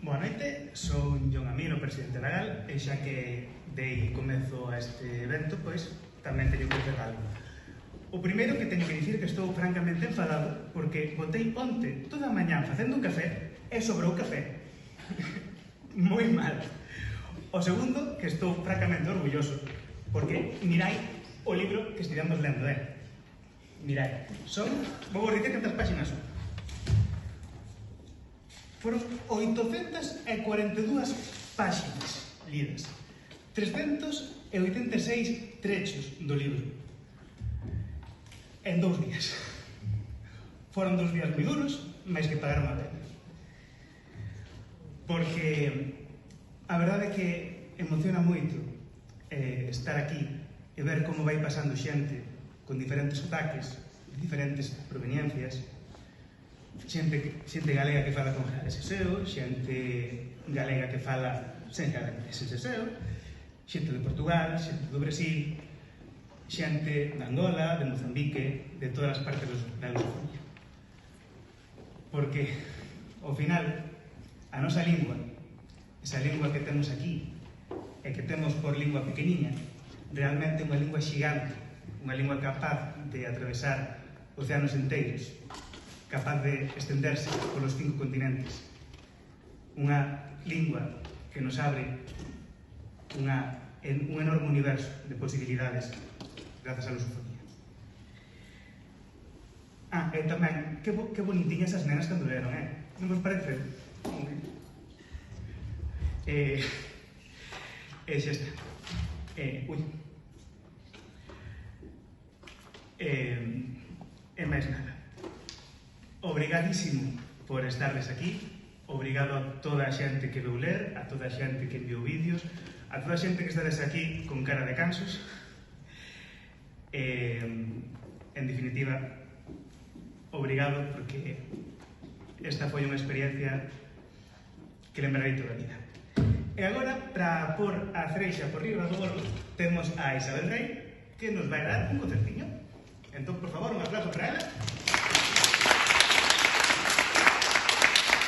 Boa noite, son Jon Amino, presidente da GAL, e xa que dei comezo a este evento, pois tamén teño que dizer algo. O primeiro que teño que dicir que estou francamente enfadado porque botei onte toda a mañá facendo un café e sobrou café. Moi mal. O segundo, que estou francamente orgulloso porque mirai o libro que estivemos lendo, Mirai, vou vos dicir cantas páxinas son. Foron 842 páxinas lidas, 386 trechos do libro, en 2 días. Foron 2 días moi duros, mais que pagaron a pena. Porque a verdade é que emociona moito estar aquí e ver como vai pasando xente con diferentes ataques, diferentes proveniencias, xente galega que fala con galeseseo, xente galega que fala sen galeseseo, xente de Portugal, xente do Brasil, xente de Angola, de Mozambique, de todas as partes da lusofonía. Porque, ao final, a nosa lingua, esa lingua que temos aquí, e que temos por lingua pequeniña, realmente é unha lingua xigante, unha lingua capaz de atravesar océanos enteiros, capaz de estenderse polos 5 continentes. Unha lingua que nos abre un enorme universo de posibilidades grazas á lusofonía. E tamén, que bonitinhas as nenas cando leron, non vos parece? E xa está. E máis nada. Obrigadísimo por estarles aquí, obrigado a toda a xente que veu ler, a toda a xente que enviou vídeos, a toda a xente que estades aquí con cara de cansos. En definitiva, obrigado porque esta foi unha experiencia que lembrarei toda a vida. E agora, para pôr a cereixa por riba do bolo, temos a Isabel Rey, que nos vai dar un concertiño. Entón, por favor, un aplauso para ela.